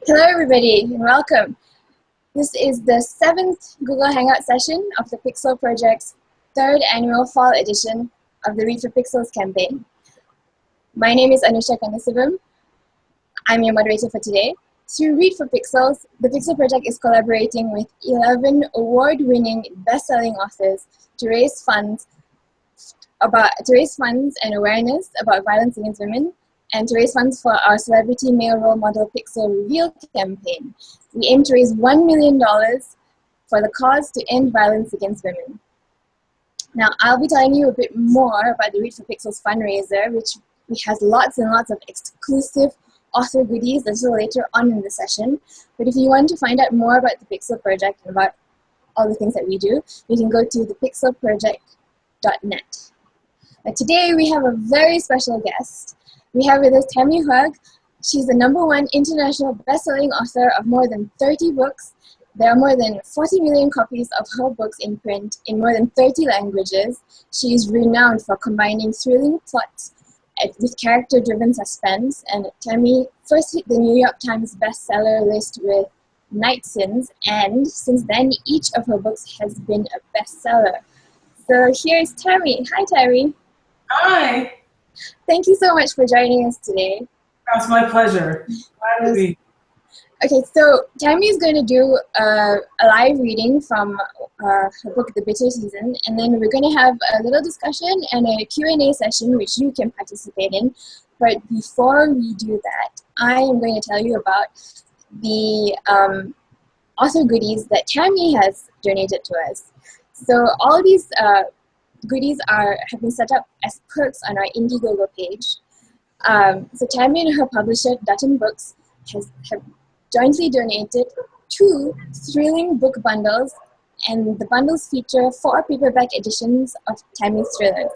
Hello everybody and welcome. This is the 7th Google Hangout session of the Pixel Project's 3rd annual fall edition of the Read for Pixels campaign. My name is Anusha Kanasivam. I'm your moderator for today. Through Read for Pixels, the Pixel Project is collaborating with 11 award-winning best-selling authors to raise funds and awareness about violence against women, and to raise funds for our Celebrity Male Role Model Pixel Reveal campaign. We aim to raise $1 million for the cause to end violence against women. Now, I'll be telling you a bit more about the Read for Pixels fundraiser, which has lots and lots of exclusive author goodies a little later on in the session. But if you want to find out more about the Pixel Project and about all the things that we do, you can go to thepixelproject.net. Today, we have a very special guest. We have with us Tami Hoag. She's the #1 international best-selling author of more than 30 books. There are more than 40 million copies of her books in print in more than 30 languages. She is renowned for combining thrilling plots with character-driven suspense. And Tami first hit the New York Times bestseller list with Night Sins, and since then, each of her books has been a bestseller. So here's Tami. Hi, Tami. Hi. Thank you so much for joining us today. That's my pleasure. Glad to be. Okay, so Tami is going to do a live reading from her book, The Bitter Season, and then we're going to have a little discussion and a Q&A session, which you can participate in. But before we do that, I am going to tell you about the author goodies that Tami has donated to us. So all these goodies have been set up as perks on our Indiegogo page. So Tami and her publisher, Dutton Books, have jointly donated 2 thrilling book bundles, and the bundles feature 4 paperback editions of Tami's thrillers.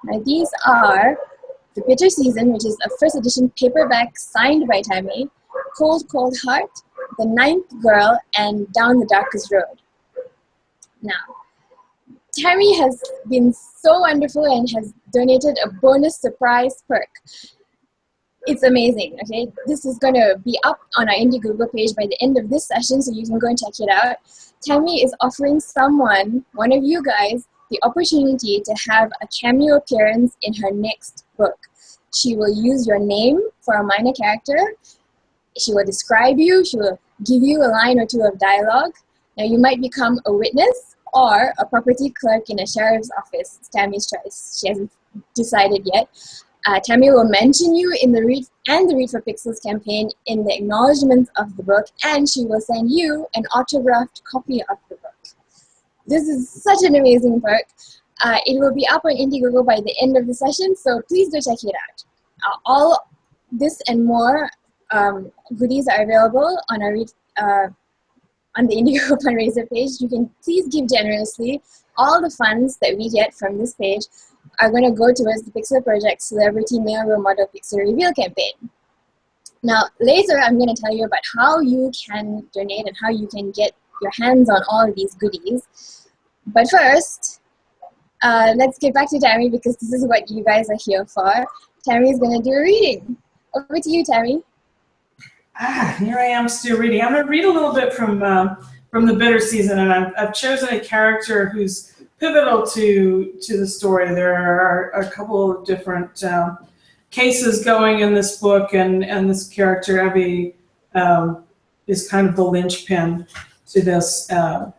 Now these are The Bitter Season, which is a first edition paperback signed by Tami, Cold Cold Heart, The Ninth Girl, and Down the Darkest Road. Now, Tami has been so wonderful and has donated a bonus surprise perk. It's amazing, okay? This is going to be up on our Indiegogo page by the end of this session, so you can go and check it out. Tami is offering one of you guys, the opportunity to have a cameo appearance in her next book. She will use your name for a minor character. She will describe you. She will give you a line or 2 of dialogue. Now, you might become a witness or a property clerk in a sheriff's office. It's Tami's choice. She hasn't decided yet. Tami will mention you in the Read for Pixels campaign in the acknowledgements of the book, and she will send you an autographed copy of the book. This is such an amazing perk. It will be up on Indiegogo by the end of the session, so please go check it out. All this and more goodies are available on our on the Indiegogo fundraiser page. You can please give generously. All the funds that we get from this page are going to go towards the Pixel Project Celebrity Male Role Model Pixel Reveal campaign. Now, later I'm going to tell you about how you can donate and how you can get your hands on all of these goodies. But first, let's get back to Tami, because this is what you guys are here for. Tami is going to do a reading. Over to you, Tami. Here I am still reading. I'm going to read a little bit from The Bitter Season, and I've chosen a character who's pivotal to the story. There are a couple of different cases going in this book, and this character, Evie, is kind of the linchpin to this. And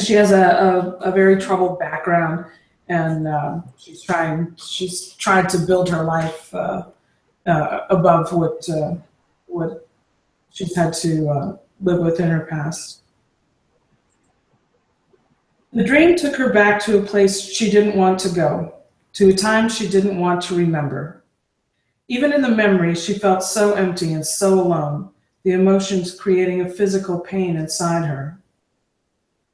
she has a very troubled background, and she's trying to build her life above what she's had to live with in her past. The dream took her back to a place she didn't want to go, to a time she didn't want to remember. Even in the memory, she felt so empty and so alone, the emotions creating a physical pain inside her.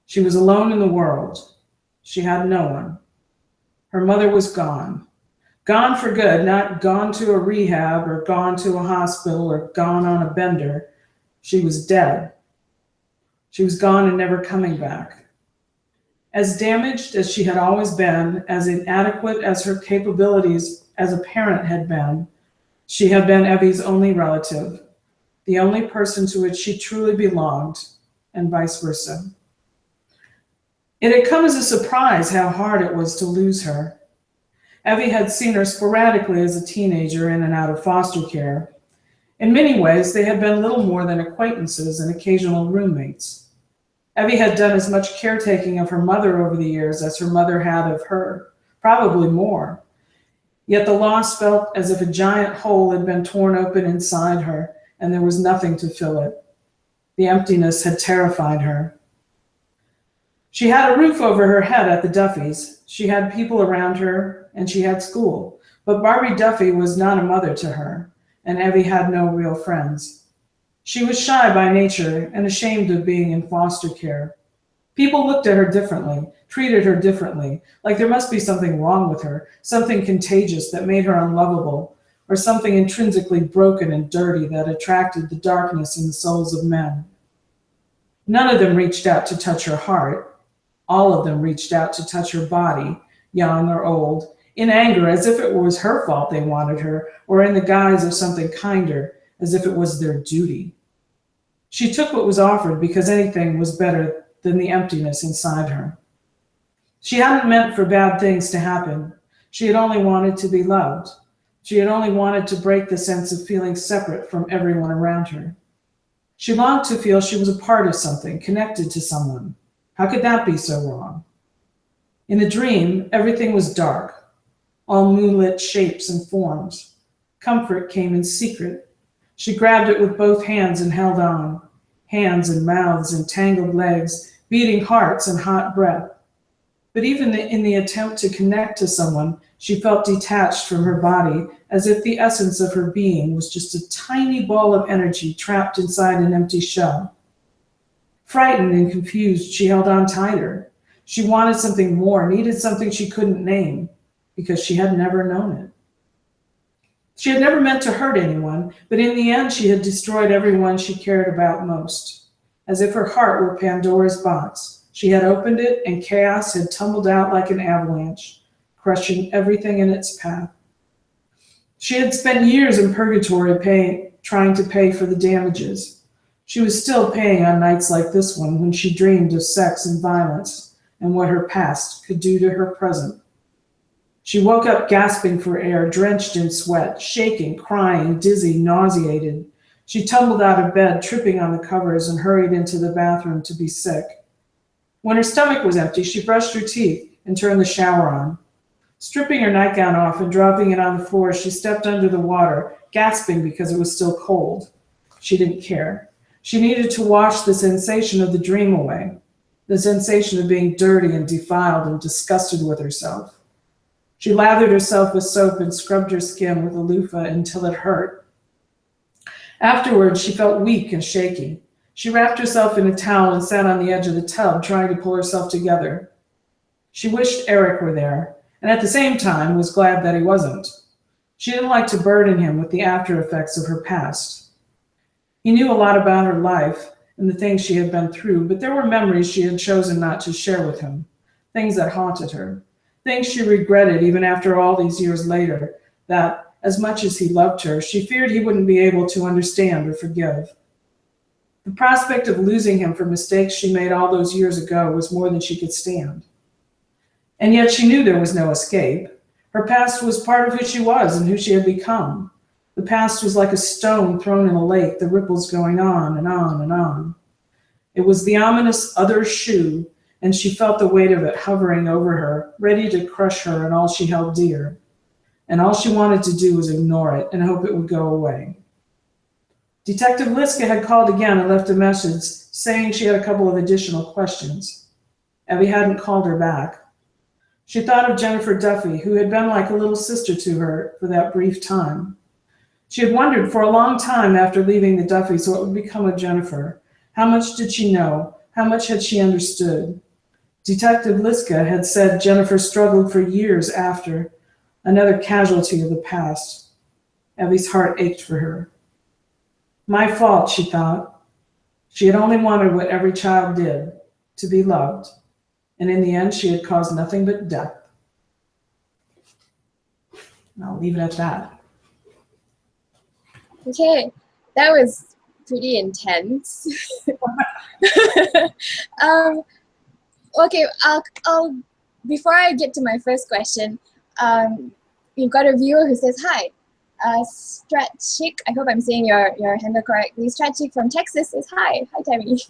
She was alone in the world. She had no one. Her mother was gone. Gone for good, not gone to a rehab or gone to a hospital or gone on a bender. She was dead. She was gone and never coming back. As damaged as she had always been, as inadequate as her capabilities as a parent had been, she had been Evie's only relative. the only person to which she truly belonged, and vice versa. It had come as a surprise how hard it was to lose her. Evie had seen her sporadically as a teenager in and out of foster care. In many ways, they had been little more than acquaintances and occasional roommates. Evie had done as much caretaking of her mother over the years as her mother had of her, probably more. Yet the loss felt as if a giant hole had been torn open inside her, and there was nothing to fill it. The emptiness had terrified her. She had a roof over her head at the Duffys. She had people around her, and she had school. But Barbie Duffy was not a mother to her, and Evie had no real friends. She was shy by nature and ashamed of being in foster care. People looked at her differently, treated her differently, like there must be something wrong with her, something contagious that made her unlovable, or something intrinsically broken and dirty that attracted the darkness in the souls of men. None of them reached out to touch her heart. All of them reached out to touch her body, young or old, in anger, as if it was her fault they wanted her, or in the guise of something kinder, as if it was their duty. She took what was offered because anything was better than the emptiness inside her. She hadn't meant for bad things to happen. She had only wanted to be loved. She had only wanted to break the sense of feeling separate from everyone around her. She longed to feel she was a part of something, connected to someone. How could that be so wrong? In the dream, everything was dark, all moonlit shapes and forms. Comfort came in secret. She grabbed it with both hands and held on. Hands and mouths and tangled legs, beating hearts and hot breath. But even in the attempt to connect to someone, she felt detached from her body, as if the essence of her being was just a tiny ball of energy trapped inside an empty shell. Frightened and confused, she held on tighter. She wanted something more, needed something she couldn't name, because she had never known it. She had never meant to hurt anyone, but in the end she had destroyed everyone she cared about most. As if her heart were Pandora's box. She had opened it and chaos had tumbled out like an avalanche, crushing everything in its path. She had spent years in purgatory trying to pay for the damages. She was still paying on nights like this one when she dreamed of sex and violence and what her past could do to her present. She woke up gasping for air, drenched in sweat, shaking, crying, dizzy, nauseated. She tumbled out of bed, tripping on the covers, and hurried into the bathroom to be sick. When her stomach was empty, she brushed her teeth and turned the shower on. Stripping her nightgown off and dropping it on the floor, she stepped under the water, gasping because it was still cold. She didn't care. She needed to wash the sensation of the dream away, the sensation of being dirty and defiled and disgusted with herself. She lathered herself with soap and scrubbed her skin with a loofah until it hurt. Afterwards, she felt weak and shaky. She wrapped herself in a towel and sat on the edge of the tub, trying to pull herself together. She wished Eric were there, and at the same time was glad that he wasn't. She didn't like to burden him with the after effects of her past. He knew a lot about her life and the things she had been through, but there were memories she had chosen not to share with him, things that haunted her, things she regretted even after all these years later, that, as much as he loved her, she feared he wouldn't be able to understand or forgive. The prospect of losing him for mistakes she made all those years ago was more than she could stand. And yet she knew there was no escape. Her past was part of who she was and who she had become. The past was like a stone thrown in a lake, the ripples going on and on and on. It was the ominous other shoe, and she felt the weight of it hovering over her, ready to crush her and all she held dear. And all she wanted to do was ignore it and hope it would go away. Detective Liska had called again and left a message saying she had a couple of additional questions. Evie hadn't called her back. She thought of Jennifer Duffy, who had been like a little sister to her for that brief time. She had wondered for a long time after leaving the Duffys what would become of Jennifer. How much did she know? How much had she understood? Detective Liska had said Jennifer struggled for years after, another casualty of the past. Evie's heart ached for her. My fault, she thought. She had only wanted what every child did, to be loved. And in the end, she had caused nothing but death. And I'll leave it at that. Okay, that was pretty intense. Okay, I'll before I get to my first question, we've got a viewer who says hi. Stratchik, I hope I'm saying your handle correctly. Stratchik from Texas says hi. Hi, Tami.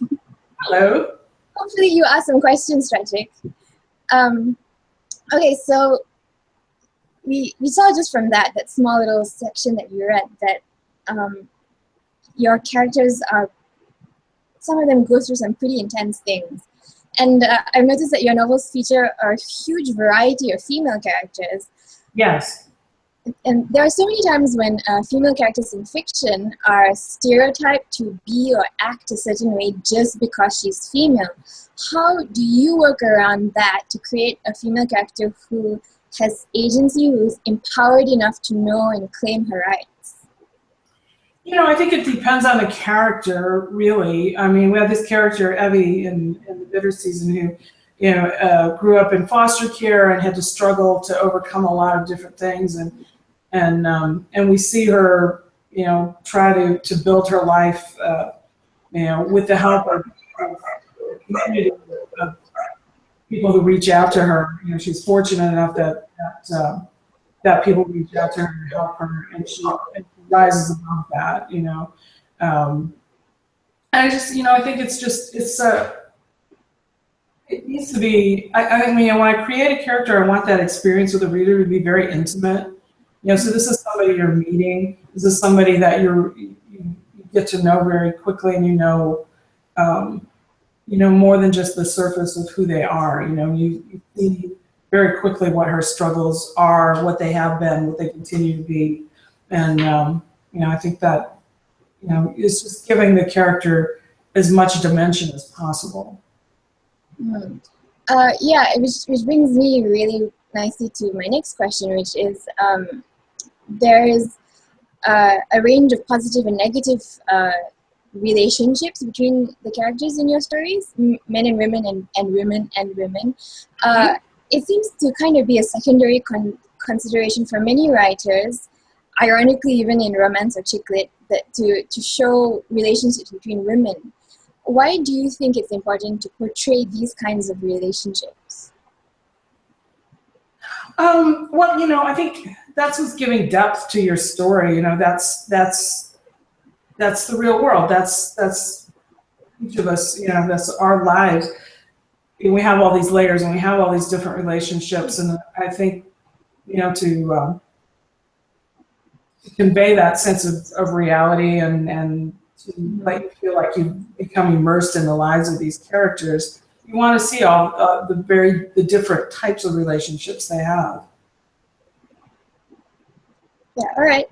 Hello. Hopefully you asked some questions, Stratchik. Okay, so we saw just from that small little section that you read that your characters are, some of them go through some pretty intense things. And I've noticed that your novels feature a huge variety of female characters. Yes. And there are so many times when female characters in fiction are stereotyped to be or act a certain way just because she's female. How do you work around that to create a female character who has agency, who's empowered enough to know and claim her rights? You know, I think it depends on the character, really. I mean, we have this character, Evie, in the Bitter season, who, you know, grew up in foster care and had to struggle to overcome a lot of different things, and we see her, you know, try to build her life, you know, with the help of community of people who reach out to her. You know, she's fortunate enough that people reach out to her to help her, and she rises above that, you know. And I just, you know, I think it needs to be, I mean, you know, when I create a character, I want that experience with the reader to be very intimate. You know, so this is somebody you're meeting. This is somebody that you get to know very quickly, and you know more than just the surface of who they are. You know, you see very quickly what her struggles are, what they have been, what they continue to be. And, you know, I think that, you know, it's just giving the character as much dimension as possible. Mm. Yeah, which brings me really nicely to my next question, which is there is a range of positive and negative relationships between the characters in your stories, men and women and women and women. It seems to kind of be a secondary consideration for many writers, ironically even in romance or chick lit, that to show relationships between women. Why do you think it's important to portray these kinds of relationships? Well, you know, I think that's what's giving depth to your story. You know, that's the real world. That's each of us. You know, that's our lives. And we have all these layers, and we have all these different relationships. And I think, you know, to convey that sense of reality and to let you feel like you've become immersed in the lives of these characters, you want to see all the different types of relationships they have. Yeah, all right.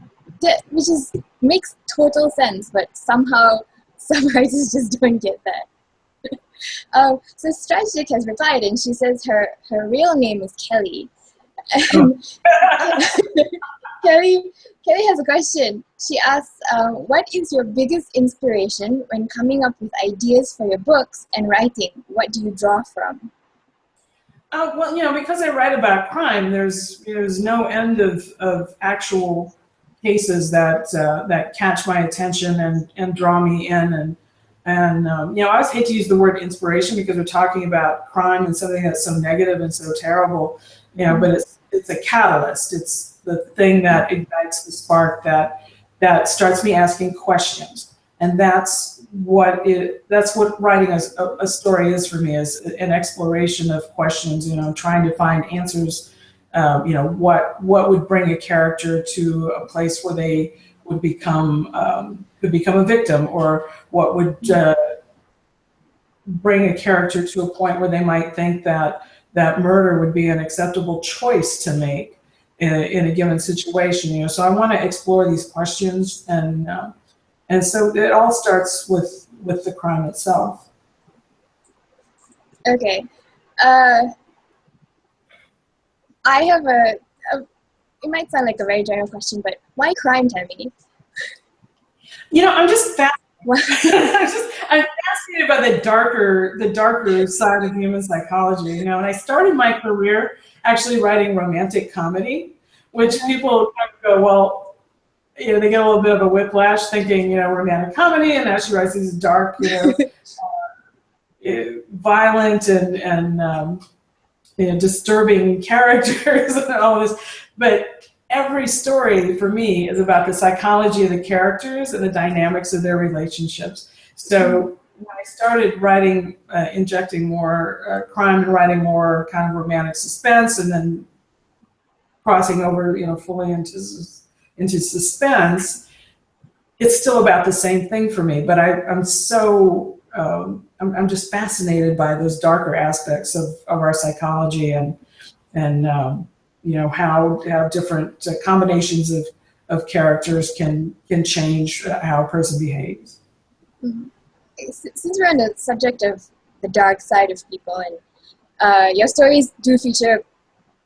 Which makes total sense, but somehow some writers just don't get that. So Stratchik has replied, and she says her real name is Kelly. Kelly has a question. She asks, what is your biggest inspiration when coming up with ideas for your books and writing? What do you draw from? Well, you know, because I write about crime, there's no end of actual cases that catch my attention and draw me in, and you know, I always hate to use the word inspiration because we're talking about crime and something that's so negative and so terrible, you know, but it's a catalyst. It's the thing that ignites the spark that starts me asking questions, and that's what writing a story is for me, is an exploration of questions. You know, trying to find answers. You know, what would bring a character to a place where they would could become a victim, or what would bring a character to a point where they might think that murder would be an acceptable choice to make in a given situation. You know, so I want to explore these questions, and so it all starts with the crime itself. Okay. I have it might sound like a very general question, but why crime, Tami? You know, I'm just fascinated. I'm fascinated by the darker side of human psychology. You know, and I started my career actually writing romantic comedy, which people kind of go, well, they get a little bit of a whiplash thinking, romantic comedy, and now she writes these dark, violent and disturbing characters and all this. But every story for me is about the psychology of the characters and the dynamics of their relationships. So when I started writing, injecting more crime and writing more kind of romantic suspense, and then crossing over, fully into suspense, it's still about the same thing for me. But I'm just fascinated by those darker aspects of our psychology and how different combinations of characters can change how a person behaves. Mm-hmm. Since we're on the subject of the dark side of people, and your stories do feature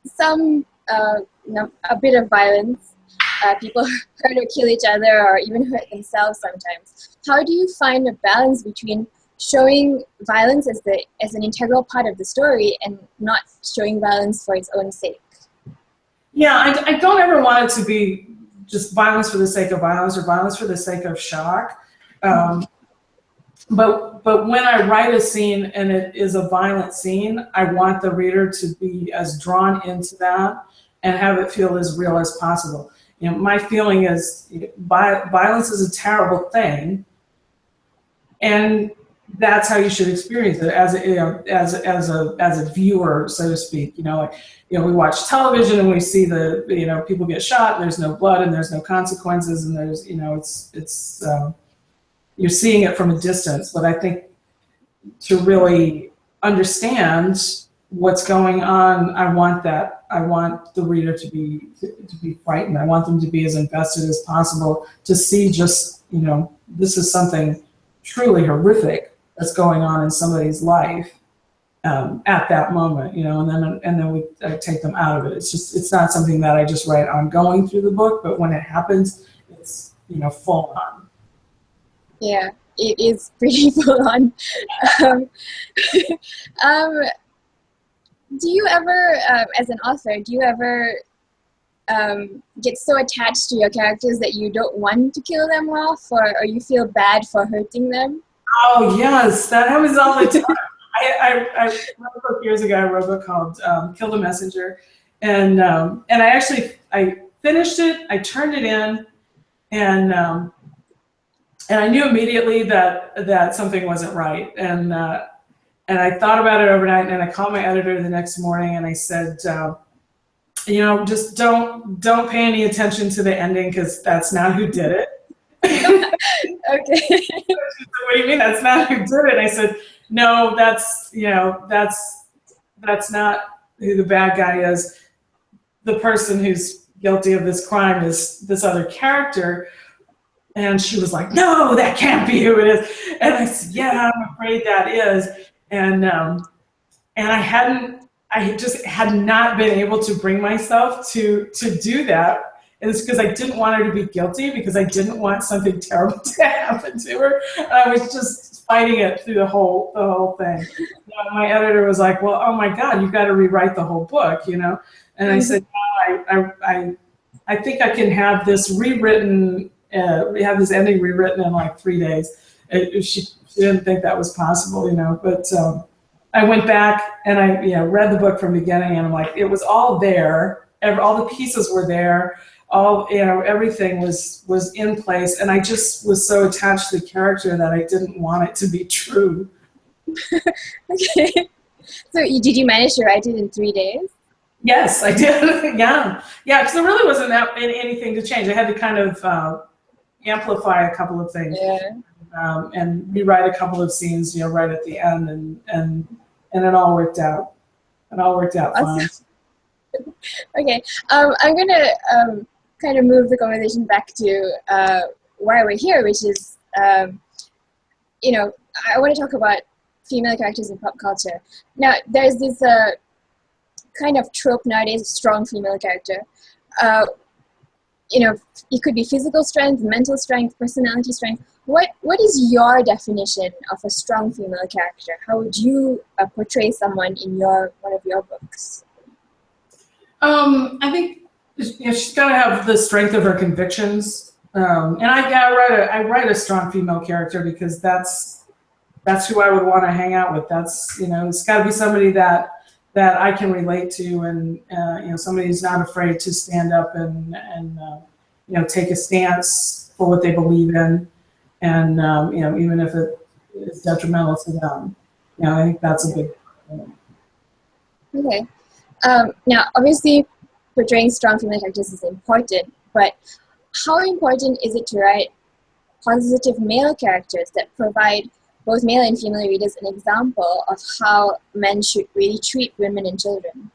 some, a bit of violence. People hurt or kill each other, or even hurt themselves sometimes. How do you find a balance between showing violence as an integral part of the story and not showing violence for its own sake? Yeah, I don't ever want it to be just violence for the sake of violence or violence for the sake of shock. But when I write a scene and it is a violent scene, I want the reader to be as drawn into that and have it feel as real as possible. My feeling is violence is a terrible thing, and that's how you should experience it as a viewer, so to speak. We watch television and we see people get shot, and there's no blood and there's no consequences, and there's it's you're seeing it from a distance. But I think to really understand what's going on, I want the reader to be frightened. I want them to be as invested as possible to see just, this is something truly horrific that's going on in somebody's life at that moment, and then we take them out of it. It's not something that I just write ongoing through the book, but when it happens, it's, full on. Yeah, it is pretty full on. Do you ever, as an author, get so attached to your characters that you don't want to kill them off, or you feel bad for hurting them? Oh yes, that happens all the time. I wrote a book years ago. I wrote a book called "Kill the Messenger," and I finished it. I turned it in, and I knew immediately that something wasn't right. And I thought about it overnight, and I called my editor the next morning, and I said, just don't pay any attention to the ending, because that's not who did it. Okay. What do you mean that's not who did it? I said, no, that's not who the bad guy is. The person who's guilty of this crime is this other character. And she was like, no, that can't be who it is. And I said, yeah, I'm afraid that is. And I just had not been able to bring myself to do that. And it's because I didn't want her to be guilty, because I didn't want something terrible to happen to her. And I was just fighting it through the whole thing. My editor was like, well, oh my God, you've got to rewrite the whole book, And I said, no, I think I can have this rewritten. We have this ending rewritten in like 3 days. She didn't think that was possible, But I went back and I read the book from the beginning, and I'm like, it was all there. All the pieces were there. Everything was in place, and I just was so attached to the character that I didn't want it to be true. Okay. So did you manage to write it in 3 days? Yes, I did. Yeah, because there really wasn't anything to change. I had to kind of amplify a couple of things, and rewrite a couple of scenes, right at the end, and it all worked out. It all worked out fine. Okay, I'm gonna kind of move the conversation back to why we're here, which is, I want to talk about female characters in pop culture. Now, there's this kind of trope nowadays of strong female character. It could be physical strength, mental strength, personality strength. What is your definition of a strong female character? How would you portray someone in one of your books? I think she's got to have the strength of her convictions. And I write a strong female character because that's who I would want to hang out with. That's, it's got to be somebody that I can relate to, and somebody who's not afraid to stand up and take a stance for what they believe in, and even if it is detrimental to them. I think that's a big thing. Okay. Now, obviously, portraying strong female characters is important, but how important is it to write positive male characters that provide both male and female readers an example of how men should really treat women and children?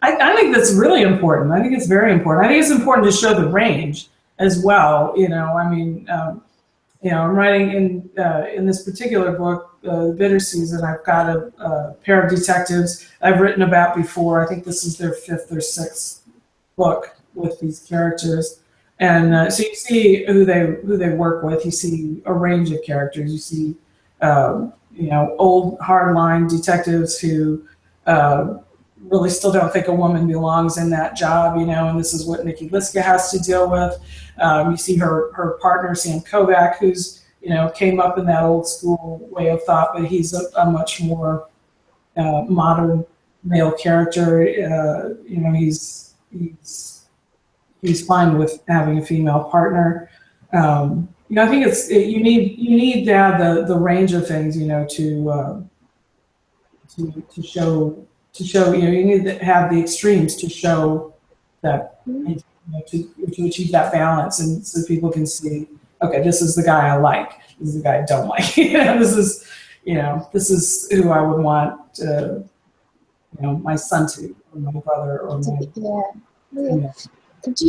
I think that's really important. I think it's very important. I think it's important to show the range as well. I'm writing in this particular book, The Bitter Season. I've got a pair of detectives I've written about before. I think this is their 5th or 6th book with these characters, and so you see who they work with. You see a range of characters. You see, old hardline detectives who really still don't think a woman belongs in that job, and this is what Nikki Liska has to deal with. You see her partner, Sam Kovac, who's, came up in that old school way of thought, but he's a much more modern male character. He's fine with having a female partner. I think you need to have the range of things, to show. You need to have the extremes to show that, to achieve that balance, and so people can see, okay, this is the guy I like, this is the guy I don't like. This is who I would want, my son to, or my brother, or my. Yeah. Do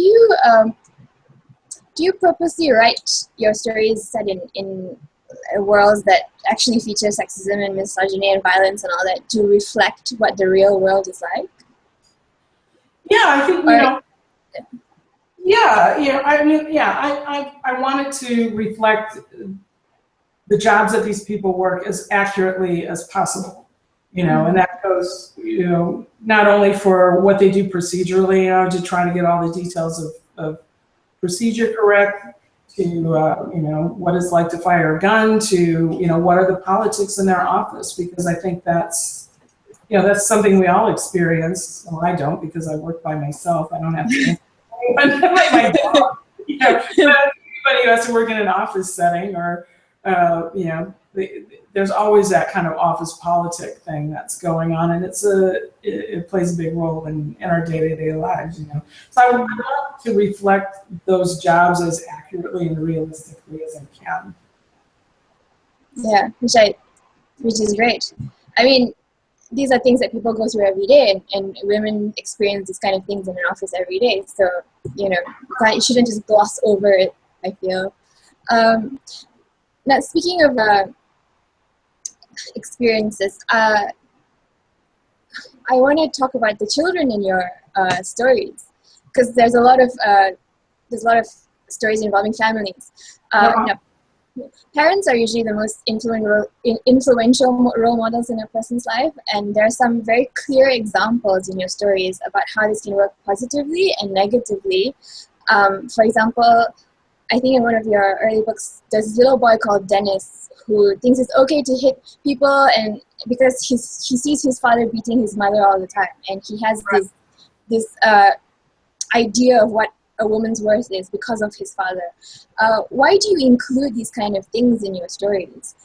you purposely write your stories set in worlds that actually feature sexism and misogyny and violence and all that to reflect what the real world is like? Yeah, I think, I wanted to reflect the jobs that these people work as accurately as possible, and that goes, not only for what they do procedurally, to try to get all the details of procedure correct, to what it's like to fire a gun, to what are the politics in their office, because I think that's something we all experience. Well, I don't, because I work by myself. I don't have to like my dog. Anybody who has to work in an office setting, or there's always that kind of office politic thing that's going on, and it plays a big role in our day-to-day lives. So I want to reflect those jobs as accurately and realistically as I can. Yeah, which is great. I mean, these are things that people go through every day, and women experience these kind of things in an office every day. So you shouldn't just gloss over it, I feel. Now, speaking of experiences, I want to talk about the children in your stories, because there's a lot of stories involving families. Parents are usually the most influential role models in a person's life, and there are some very clear examples in your stories about how this can work positively and negatively. For example, I think in one of your early books, there's this little boy called Dennis who thinks it's okay to hit people, and because he sees his father beating his mother all the time, and he has this idea of what a woman's worth is because of his father. Why do you include these kind of things in your stories?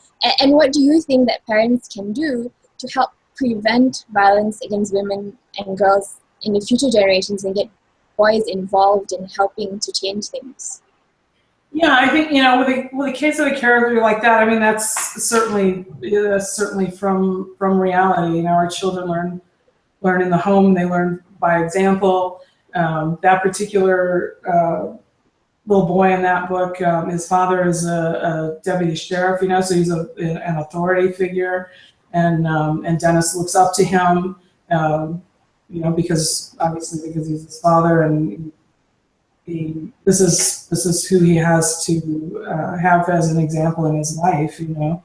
And what do you think that parents can do to help prevent violence against women and girls in the future generations and get boys involved in helping to change things? Yeah, I think, with a case of a character like that, I mean, that's certainly from reality. Our children learn in the home, they learn by example. That particular little boy in that book, his father is a deputy sheriff, so he's an authority figure, and Dennis looks up to him, because he's his father, and this is who he has to have as an example in his life, and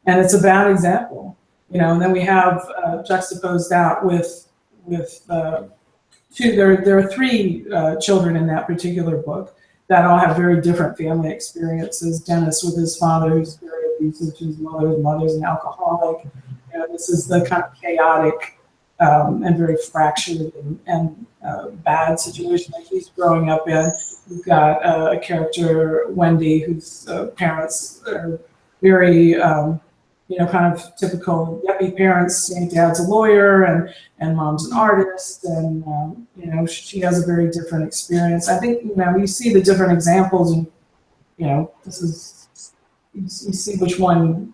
it's a bad example, and then we have juxtaposed that with there are 3 children in that particular book. that all have very different family experiences. Dennis with his father, who's very abusive to his mother's an alcoholic. You know, this is the kind of chaotic and very fractured and bad situation that he's growing up in. We've got a character, Wendy, whose parents are very, kind of typical yuppie parents. Dad's a lawyer and mom's an artist, and she has a very different experience. I think you see the different examples, and this is you see which one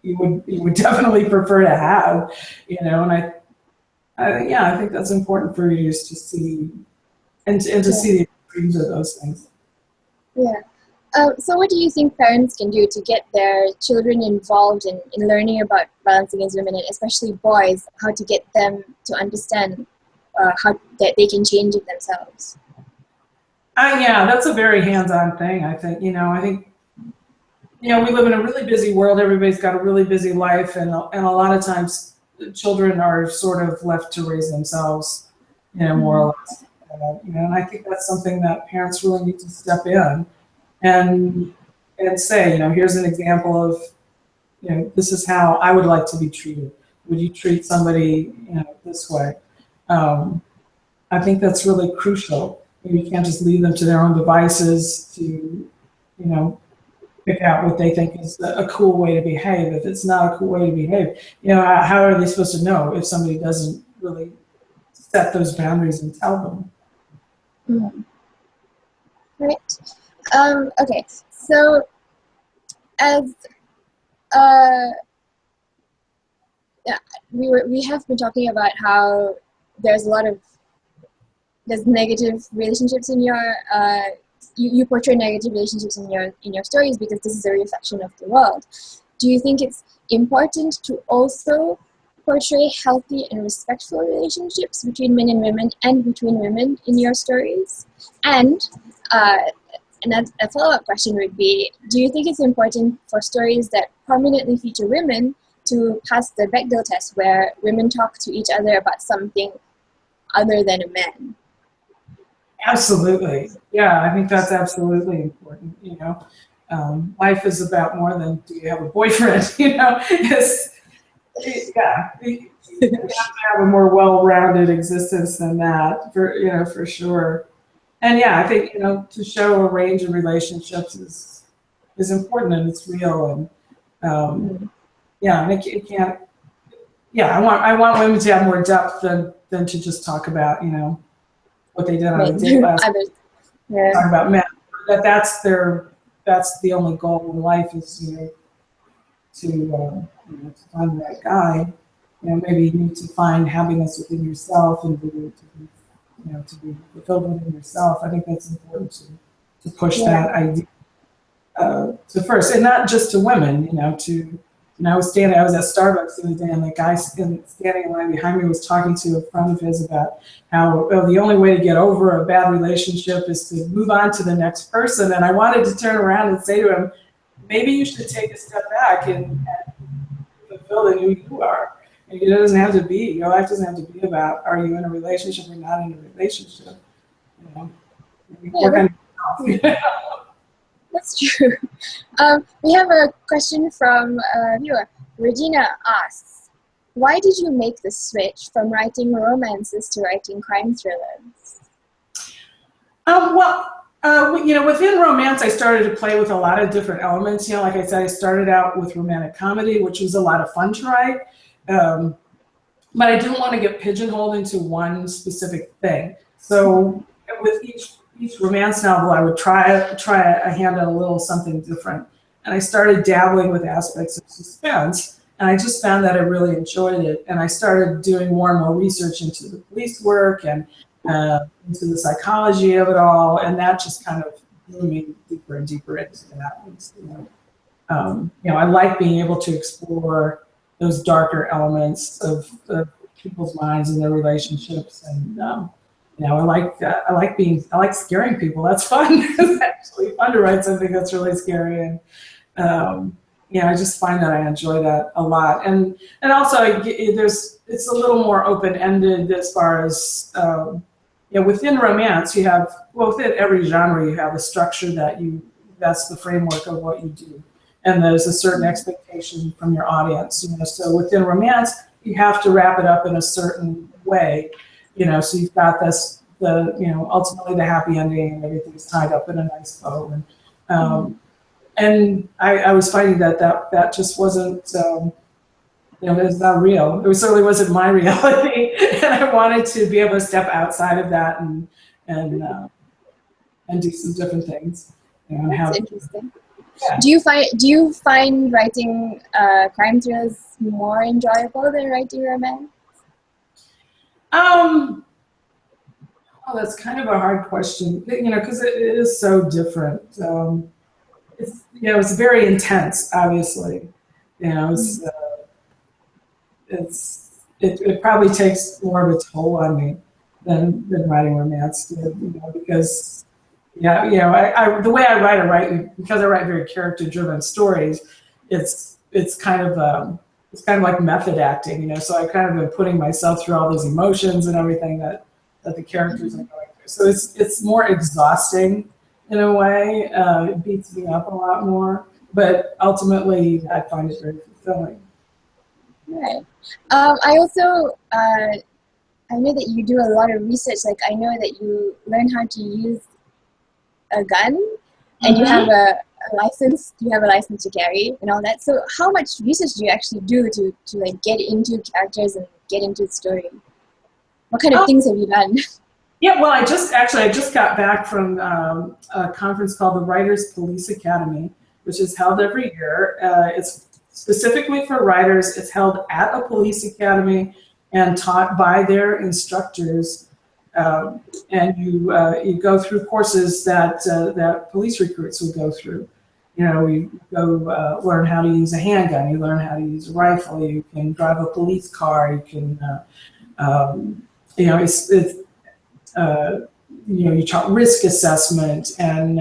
you would definitely prefer to have, and I think that's important for readers to see and to see the extremes of those things. Yeah. So what do you think parents can do to get their children involved in learning about violence against women, and especially boys, how to get them to understand how that they can change it themselves? Yeah, that's a very hands-on thing. I think, we live in a really busy world. Everybody's got a really busy life, and a lot of times children are sort of left to raise themselves, more or less. And I think that's something that parents really need to step in and say, here's an example of, this is how I would like to be treated. Would you treat somebody, this way? I think that's really crucial. You can't just leave them to their own devices to, pick out what they think is a cool way to behave. If it's not a cool way to behave, how are they supposed to know if somebody doesn't really set those boundaries and tell them? Mm-hmm. Right. Okay, so as we have been talking about how there's negative relationships in your you portray negative relationships in your stories because this is a reflection of the world. Do you think it's important to also portray healthy and respectful relationships between men and women and between women in your stories? And a follow-up question would be, do you think it's important for stories that prominently feature women to pass the Bechdel test, where women talk to each other about something other than a man? Absolutely. Yeah, I think that's absolutely important. Life is about more than do you have a boyfriend, you have to have a more well-rounded existence than that, for sure. And yeah, I think, to show a range of relationships is important, and it's real. And it can't, I want women to have more depth than to just talk about, what they did on a date last week. Yeah. Talk about men. That's the only goal in life is, to find the right guy. Maybe you need to find happiness within yourself and to be fulfilled within yourself. I think that's important to push that idea to first, and not just to women. I was at Starbucks the other day, and the guy standing in line behind me was talking to a friend of his about how the only way to get over a bad relationship is to move on to the next person. And I wanted to turn around and say to him, maybe you should take a step back and fulfill who you are. And your life doesn't have to be about, are you in a relationship or not in a relationship? Work on yourself. That's true. We have a question from a viewer. Regina asks, why did you make the switch from writing romances to writing crime thrillers? Within romance, I started to play with a lot of different elements. Like I said, I started out with romantic comedy, which was a lot of fun to write. But I didn't want to get pigeonholed into one specific thing. So with each romance novel, I would try a hand at a little something different. And I started dabbling with aspects of suspense, and I just found that I really enjoyed it. And I started doing more and more research into the police work and into the psychology of it all, and that just kind of drew me deeper and deeper into that. I like being able to explore those darker elements of people's minds and their relationships, and I like scaring people. That's fun. It's actually fun to write something that's really scary, and I just find that I enjoy that a lot. And also it's a little more open-ended as far as within romance, you have, well, within every genre, you have a structure that's the framework of what you do. And there's a certain expectation from your audience, so within romance, you have to wrap it up in a certain way, so you've got ultimately the happy ending and everything's tied up in a nice bow. And I was finding that just wasn't, it's not real. It certainly wasn't my reality. And I wanted to be able to step outside of that and do some different things. That's interesting. Yeah. Do you find writing crime thrillers more enjoyable than writing romance? Oh, that's kind of a hard question, because it is so different. It's very intense, obviously. It probably takes more of a toll on me than writing romance did, because the way I write, because I write very character-driven stories, it's kind of like method acting, so I kind of been putting myself through all those emotions and everything that the characters are going through. So it's more exhausting in a way. It beats me up a lot more, but ultimately I find it very fulfilling. Right. I also I know that you do a lot of research. Like, I know that you learn how to use a gun, and you have a license. You have a license to carry and all that. So, how much research do you actually do to like get into characters and get into the story? What kind of things have you done? Yeah, well, I just got back from a conference called the Writers Police Academy, which is held every year. It's specifically for writers. It's held at a police academy and taught by their instructors. And you go through courses that police recruits would go through. You go learn how to use a handgun. You learn how to use a rifle. You can drive a police car. You can, you taught risk assessment and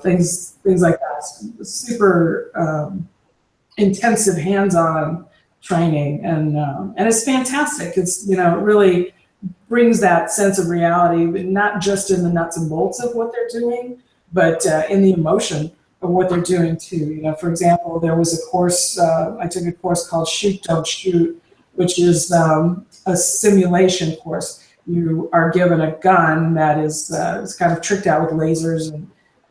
things like that. Super intensive hands-on training, and it's fantastic. It's it really brings that sense of reality, but not just in the nuts and bolts of what they're doing, but in the emotion of what they're doing too. For example, there was a course, I took a course called Shoot, Don't Shoot, which is a simulation course. You are given a gun that is kind of tricked out with lasers,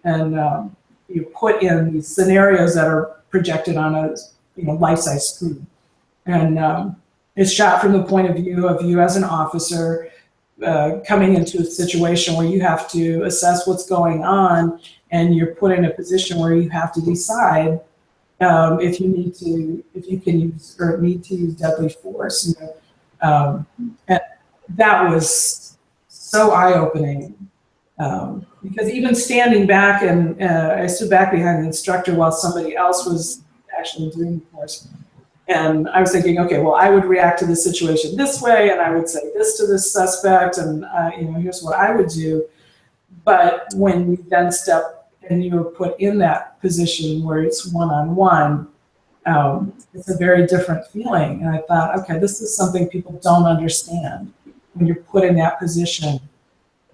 and you put in these scenarios that are projected on a life-size screen, and it's shot from the point of view of you as an officer coming into a situation where you have to assess what's going on, and you're put in a position where you have to decide if you can use or need to use deadly force. And that was so eye-opening, because even standing back, and I stood back behind the instructor while somebody else was actually doing the course, and I was thinking, okay, well, I would react to the situation this way, and I would say this to this suspect, and here's what I would do. But when you then step and you're put in that position where it's one-on-one, it's a very different feeling. And I thought, okay, this is something people don't understand when you're put in that position.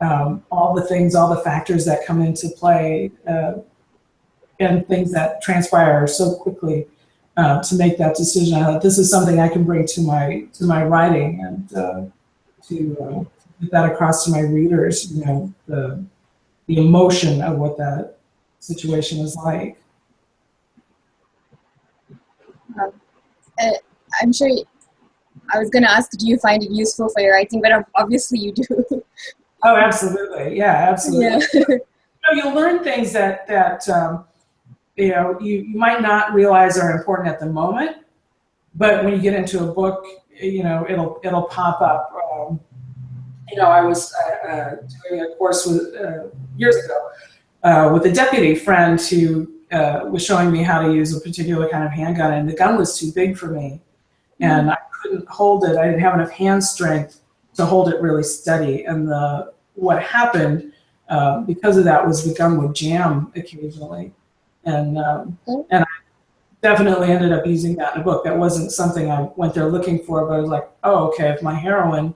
All the factors that come into play, and things that transpire so quickly to make that decision. I thought this is something I can bring to my writing, and to get that across to my readers. The emotion of what that situation is like. I'm sure. I was going to ask, do you find it useful for your writing? But obviously you do. Oh, absolutely. Yeah, absolutely. Yeah. You learn things that you might not realize are important at the moment, but when you get into a book, it'll pop up. I was doing a course years ago with a deputy friend who was showing me how to use a particular kind of handgun, and the gun was too big for me, and I couldn't hold it. I didn't have enough hand strength to hold it really steady, and what happened because of that was the gun would jam occasionally, and I definitely ended up using that in a book. That wasn't something I went there looking for, but I was like, oh, okay, if my heroine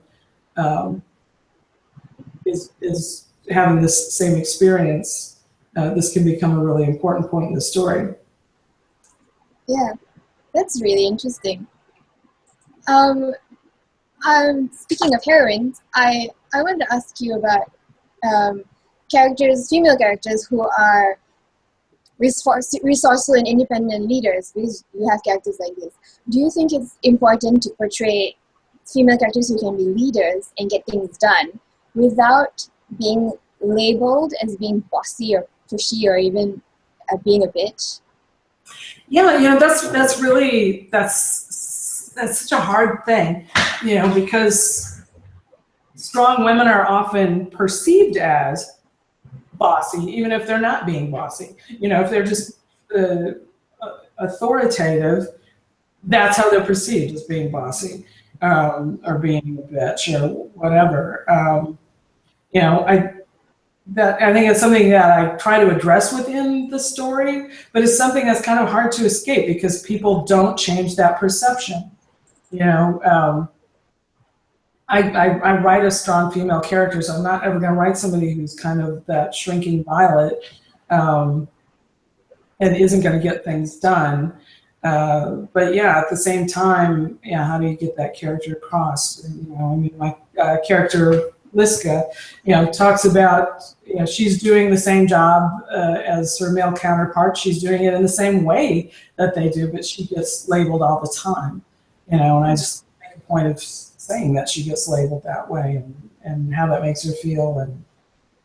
is having this same experience, this can become a really important point in the story. Yeah, that's really interesting. Speaking of heroines, I wanted to ask you about female characters who are resourceful and independent leaders, because you have characters like this. Do you think it's important to portray female characters who can be leaders and get things done without being labeled as being bossy or pushy or even being a bitch? Yeah, that's really such a hard thing, because strong women are often perceived as bossy, even if they're not being bossy. If they're just authoritative, that's how they're perceived, as being bossy, or being a bitch or whatever. I think it's something that I try to address within the story, but it's something that's kind of hard to escape because people don't change that perception. I write a strong female character, so I'm not ever going to write somebody who's kind of that shrinking violet, and isn't going to get things done. But yeah, at the same time, how do you get that character across? My character Liska, talks about, she's doing the same job as her male counterpart. She's doing it in the same way that they do, but she gets labeled all the time. And I just make a point of saying that she gets labeled that way, and how that makes her feel, and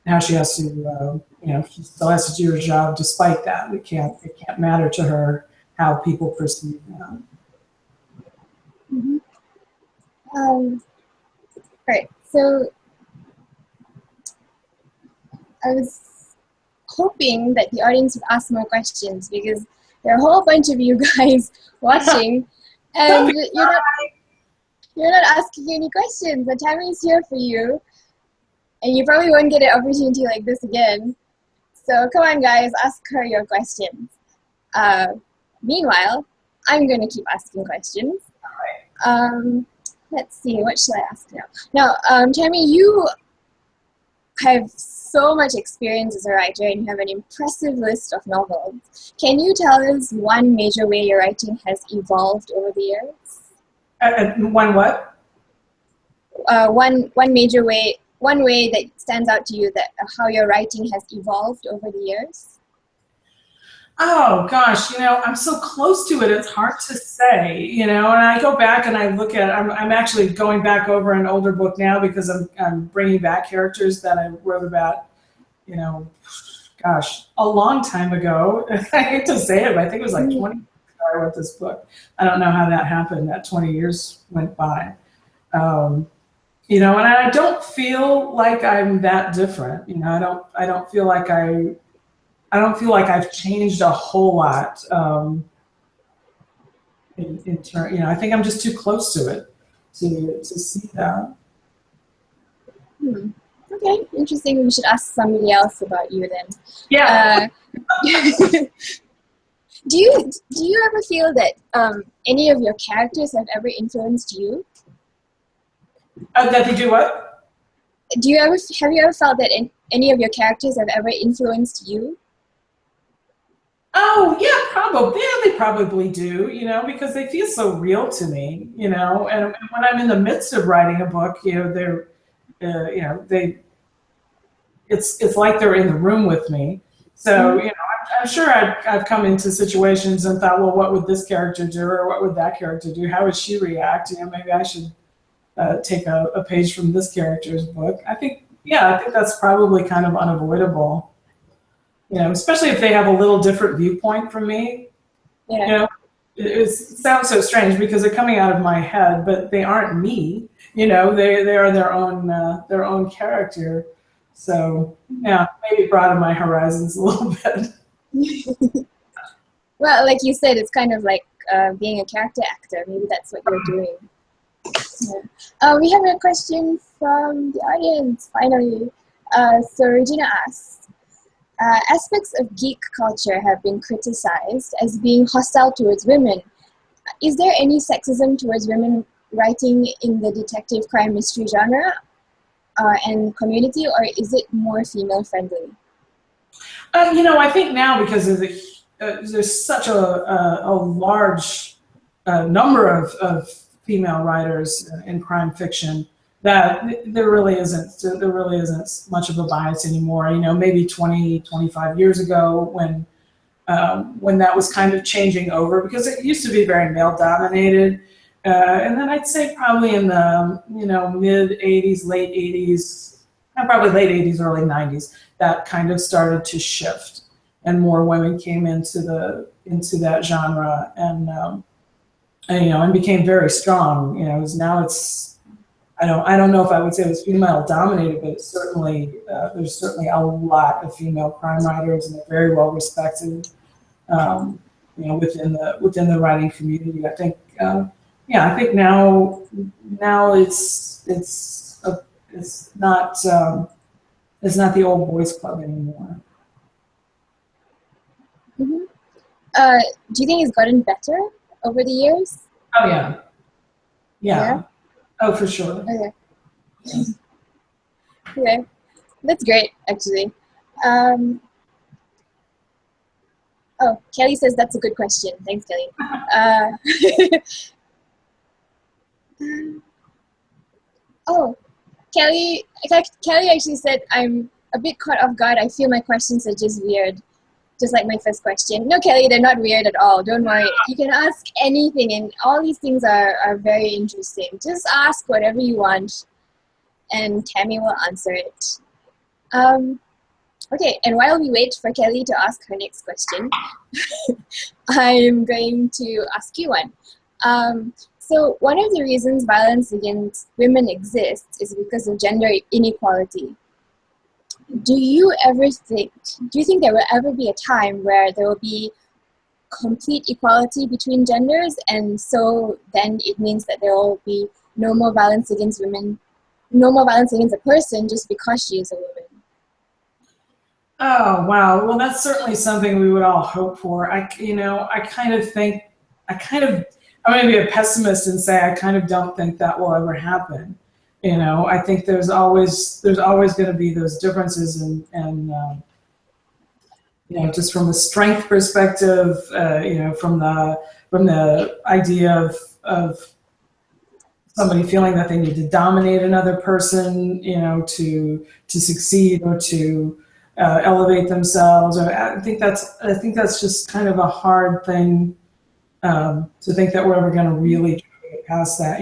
how she has to, she still has to do her job despite that. It can't matter to her how people perceive that. Mm-hmm. Right. So I was hoping that the audience would ask more questions, because there are a whole bunch of you guys watching, and you're not asking any questions. But Tami is here for you, and you probably won't get an opportunity like this again. So come on, guys, ask her your questions. Meanwhile, I'm going to keep asking questions. Let's see, what should I ask now? Now, Tami, you have so much experience as a writer, and you have an impressive list of novels. Can you tell us one major way your writing has evolved over the years? One what? One major way, one way that stands out to you, that how your writing has evolved over the years? Oh gosh, I'm so close to it. It's hard to say, and I go back and I look at. I'm actually going back over an older book now, because I'm bringing back characters that I wrote about, gosh, a long time ago. I hate to say it, but I think it was like 20 years ago I wrote this book. I don't know how that happened. That 20 years went by. And I don't feel like I'm that different. I don't feel like I've changed a whole lot. I think I'm just too close to it to see that. Okay, interesting. We should ask somebody else about you then. Yeah. Do you ever feel that any of your characters have ever influenced you? That they do what? Have you ever felt that any of your characters have ever influenced you? Oh yeah, probably. Yeah, they probably do. Because they feel so real to me. And when I'm in the midst of writing a book, they're, it's like they're in the room with me. So I'm sure I've come into situations and thought, well, what would this character do, or what would that character do? How would she react? Maybe I should take a page from this character's book. I think that's probably kind of unavoidable. Especially if they have a little different viewpoint from me. Yeah. It sounds so strange because they're coming out of my head, but they aren't me. They are their own character. So yeah, maybe broaden my horizons a little bit. Well, like you said, it's kind of like being a character actor. Maybe that's what you're doing. Yeah. We have a question from the audience, finally. So Regina asks, aspects of geek culture have been criticized as being hostile towards women. Is there any sexism towards women writing in the detective crime mystery genre? and community, or is it more female friendly? I think now, because of there's such a large number of female writers in crime fiction, that there really isn't much of a bias anymore. Maybe 20-25 years ago, when that was kind of changing over, because it used to be very male dominated. And then I'd say probably in the mid 80s, late 80s, and probably late 80s, early 90s, that kind of started to shift, and more women came into that genre, and became very strong. Now it's, I don't know if I would say it was female dominated, but it's certainly there's certainly a lot of female crime writers, and they're very well respected. Within the writing community. I think I think now it's not the old boys club anymore. Mm-hmm. Do you think it's gotten better over the years? Oh yeah. Oh, for sure. Okay. Okay, that's great, actually. Oh, Kelly says that's a good question. Thanks, Kelly. Oh, Kelly, in fact, Kelly actually said, I'm a bit caught off guard. I feel my questions are just weird, just like my first question. No, Kelly, they're not weird at all. Don't worry. You can ask anything, and all these things are very interesting. Just ask whatever you want, and Tami will answer it. Okay, and while we wait for Kelly to ask her next question, I'm going to ask you one. So one of the reasons violence against women exists is because of gender inequality. Do you think there will ever be a time where there will be complete equality between genders, and so then it means that there will be no more violence against women, no more violence against a person just because she is a woman? Oh, wow. Well, that's certainly something we would all hope for. I'm going to be a pessimist and say I kind of don't think that will ever happen. I think there's always going to be those differences, and just from a strength perspective, from the idea of somebody feeling that they need to dominate another person, to succeed or to elevate themselves. I think that's just kind of a hard thing to think that we're ever going to really get past that.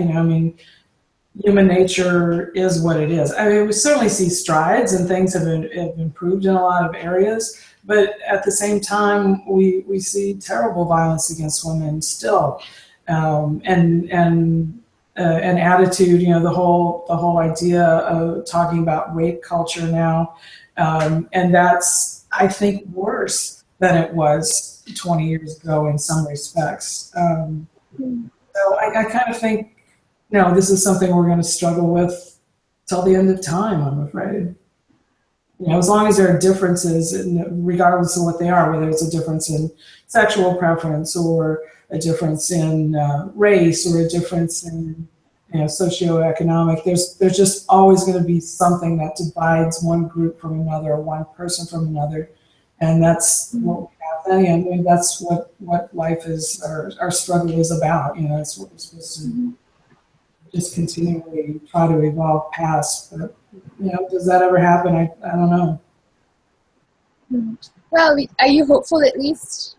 Human nature is what it is. We certainly see strides, and things have improved in a lot of areas, but at the same time, we see terrible violence against women still, and an attitude. The whole idea of talking about rape culture now. And that's, I think, worse than it was 20 years ago in some respects. So I kind of think, this is something we're going to struggle with till the end of time, I'm afraid. As long as there are differences, regardless of what they are, whether it's a difference in sexual preference, or a difference in race, or a difference in socioeconomic, there's just always going to be something that divides one group from another, or one person from another, and that's what we have. And that's what life is, our struggle is about. That's what we're supposed to just continually try to evolve past. But does that ever happen? I don't know. Well, are you hopeful at least?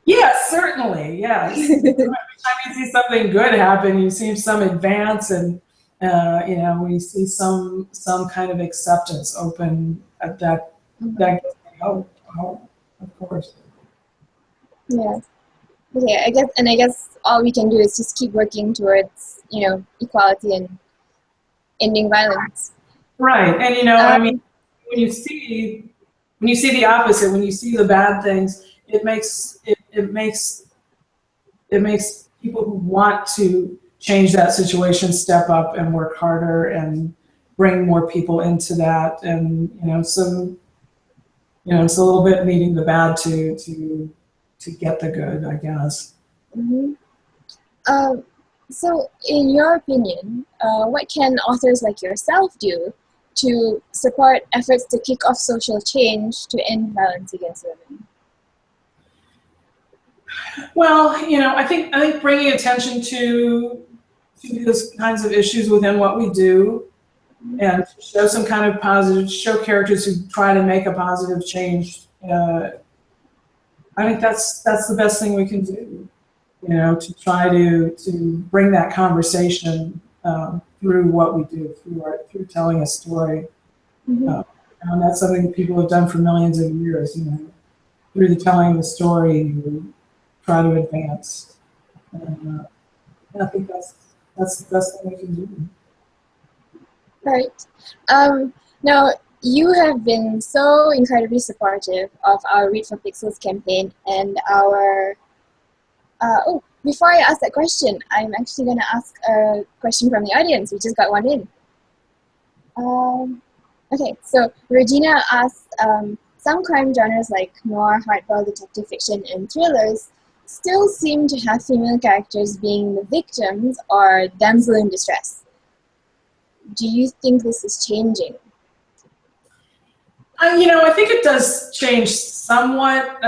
Yes, certainly. Yes. Every time you see something good happen, you see some advance, and we see some kind of acceptance open at that gives me hope, of course. Yeah. Okay. I guess all we can do is just keep working towards equality and ending violence. Right. And when you see the opposite, when you see the bad things, it makes people who want to change that situation step up and work harder and bring more people into that. And so it's a little bit needing the bad to get the good, I guess. Mm-hmm. So, in your opinion, what can authors like yourself do to support efforts to kick off social change to end violence against women? Well, I think bringing attention to those kinds of issues within what we do, and show some kind of positive, show characters who try to make a positive change. I think that's the best thing we can do. To try to bring that conversation through what we do, through telling a story. Mm-hmm. And that's something that people have done for millions of years. Through the telling of the story, you try to advance. And I think that's the best thing we can do. Right. Now, you have been so incredibly supportive of our Read for Pixels campaign and our... before I ask that question, I'm actually going to ask a question from the audience. We just got one in. Okay, so Regina asked, some crime genres like noir, hardboiled detective fiction, and thrillers still seem to have female characters being the victims or damsel in distress. Do you think this is changing? I think it does change somewhat.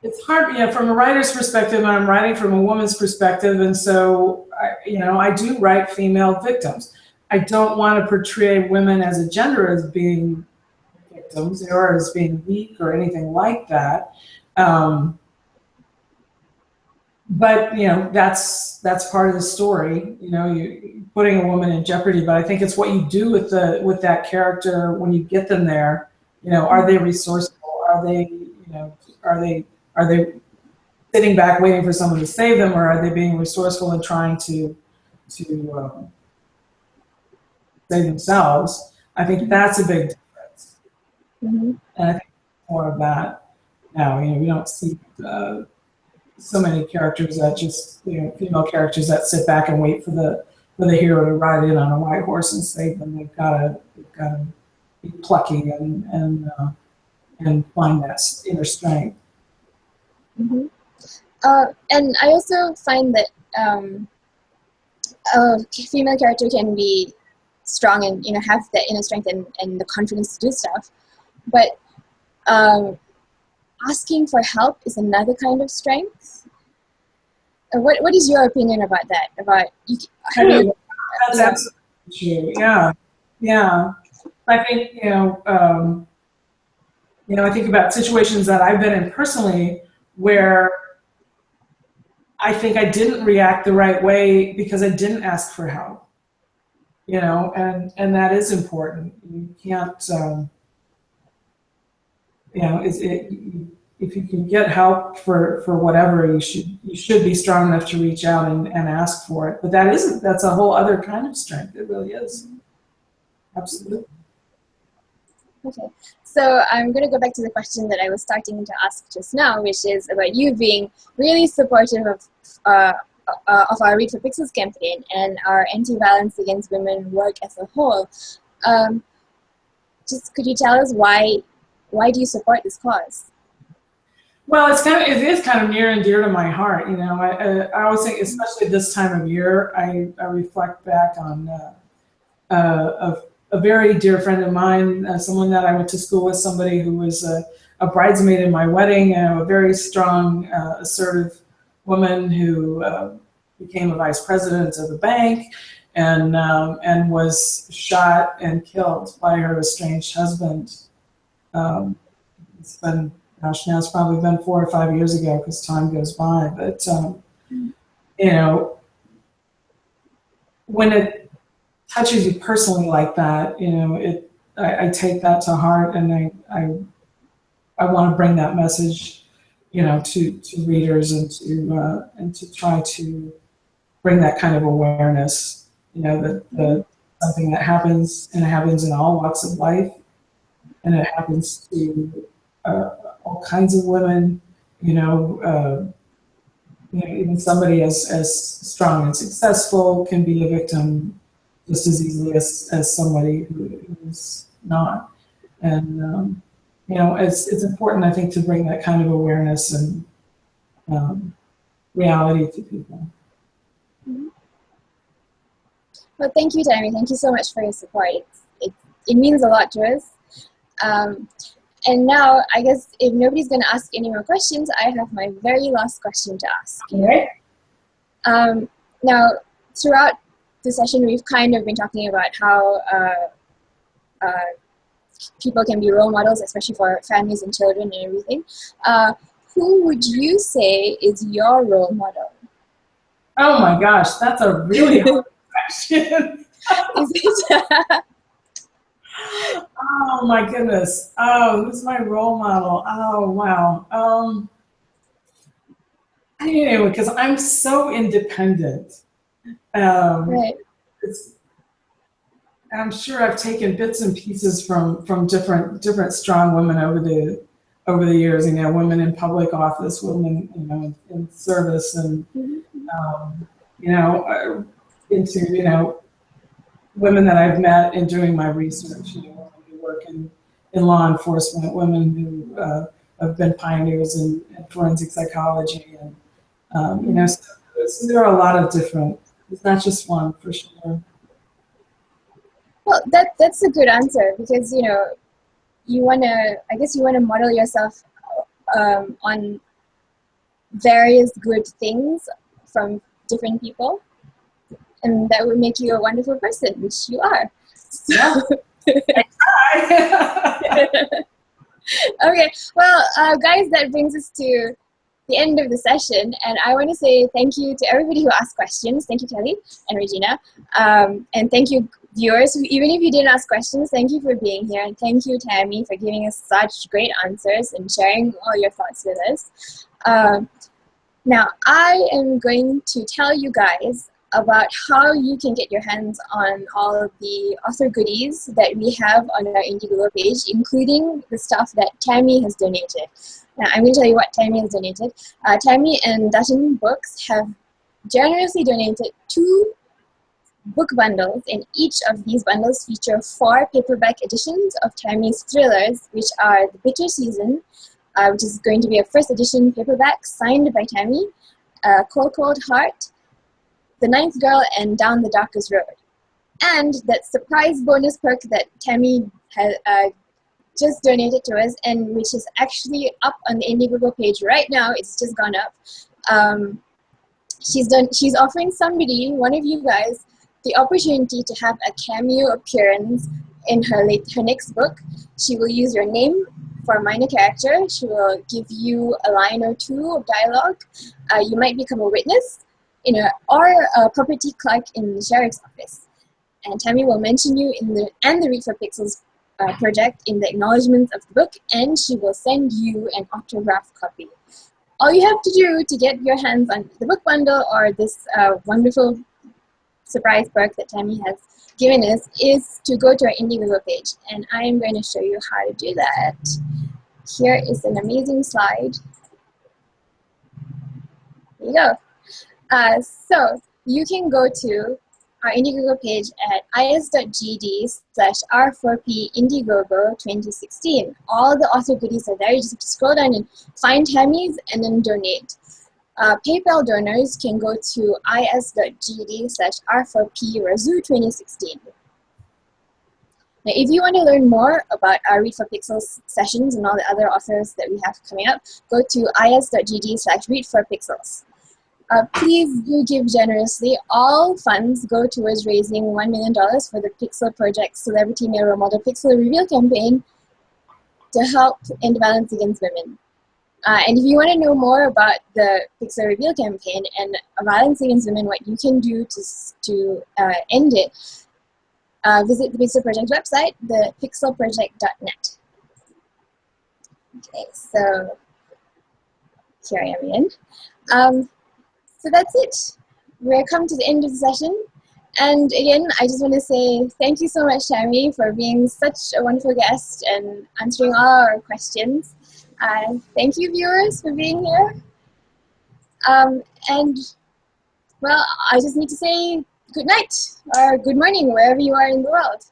It's hard, from a writer's perspective, and I'm writing from a woman's perspective, and so, I do write female victims. I don't want to portray women as a gender as being victims or as being weak or anything like that. But that's part of the story. You putting a woman in jeopardy. But I think it's what you do with that character when you get them there. Are they resourceful? Are they sitting back waiting for someone to save them, or are they being resourceful and trying to save themselves? I think that's a big difference. Mm-hmm. And I think more of that now. We don't see so many characters that just female characters that sit back and wait for the hero to ride in on a white horse and save them. They've got to be plucky and find that inner strength. Mm-hmm. And I also find that a female character can be strong and have that inner strength and the confidence to do stuff, but asking for help is another kind of strength. What is your opinion about that? About having? That's absolutely true. Yeah. I think I think about situations that I've been in personally where I think I didn't react the right way because I didn't ask for help. And that is important. You can't. If you can get help for whatever, you should be strong enough to reach out and ask for it. But that's a whole other kind of strength. It really is. Absolutely. Okay, so I'm going to go back to the question that I was starting to ask just now, which is about you being really supportive of our Read for Pixels campaign and our anti-violence against women work as a whole. Just could you tell us why do you support this cause? Well, it is kind of near and dear to my heart. I always think, especially this time of year, I reflect back on a very dear friend of mine, someone that I went to school with, somebody who was a bridesmaid in my wedding, a very strong, assertive woman who became a vice president of the bank and was shot and killed by her estranged husband. It's been, gosh, now it's probably been 4 or 5 years ago because time goes by. But, when it touches you personally like that, I take that to heart, and I want to bring that message, to readers and to try to bring that kind of awareness, that something that happens, and it happens in all walks of life, and it happens to all kinds of women, even somebody as strong and successful can be a victim just as easily as somebody who's not. And it's important, I think, to bring that kind of awareness and reality to people. Well, thank you, Tami. Thank you so much for your support. It means a lot to us. And now, I guess if nobody's going to ask any more questions, I have my very last question to ask. Okay. Now, throughout the session, we've kind of been talking about how people can be role models, especially for families and children and everything. Who would you say is your role model? Oh my gosh, that's a really hard question. Is it? Oh my goodness. Oh, who's my role model? Oh wow. Anyway, because I'm so independent. Right. I'm sure I've taken bits and pieces from different strong women over the years. You know, women in public office, women in service, and into women that I've met in doing my research. You know, women who work in law enforcement, women who have been pioneers in forensic psychology, and so there are a lot of different. It's not just one for sure. Well, that's a good answer, because you wanna model yourself on various good things from different people, and that would make you a wonderful person, which you are. So. Okay, well, guys, that brings us to the end of the session, and I want to say thank you to everybody who asked questions. Thank you, Kelly and Regina, and thank you, viewers. Even if you didn't ask questions, thank you for being here, and thank you, Tami, for giving us such great answers and sharing all your thoughts with us. Now, I am going to tell you guys about how you can get your hands on all of the author goodies that we have on our Indiegogo page, including the stuff that Tami has donated. Now, I'm going to tell you what Tami has donated. Tami and Dutton Books have generously donated 2 book bundles, and each of these bundles feature 4 paperback editions of Tami's thrillers, which are The Bitter Season, which is going to be a first edition paperback signed by Tami, Cold Cold Heart, The Ninth Girl, and Down the Darkest Road. And that surprise bonus perk that Tami has just donated to us, and which is actually up on the Indiegogo page right now. It's just gone up. She's offering somebody, one of you guys, the opportunity to have a cameo appearance in her next book. She will use your name for a minor character. She will give you a line or 2 of dialogue. You might become a witness, or a property clerk in the sheriff's office. And Tami will mention you in the Read for Pixels project in the acknowledgements of the book, and she will send you an autographed copy. All you have to do to get your hands on the book bundle or this wonderful surprise perk that Tami has given us is to go to our Indiegogo page, and I am going to show you how to do that. Here is an amazing slide. There you go. So you can go to our Indiegogo page at is.gd/r4p Indiegogo 2016. All the author goodies are there. You just have to scroll down and find Tami's and then donate. PayPal donors can go to is.gd/r4p Razoo 2016. Now, if you want to learn more about our Read for Pixels sessions and all the other authors that we have coming up, go to is.gd/Read for Pixels. Please do give generously. All funds go towards raising $1 million for the Pixel Project Celebrity Male Role Model Pixel Reveal campaign to help end violence against women. And if you want to know more about the Pixel Reveal campaign and violence against women, what you can do to end it, visit the Pixel Project website, thepixelproject.net. Okay, so here I am again. So that's it. We're come to the end of the session. And again, I just want to say thank you so much, Tami, for being such a wonderful guest and answering all our questions. Thank you, viewers, for being here. And, well, I just need to say good night or good morning, wherever you are in the world.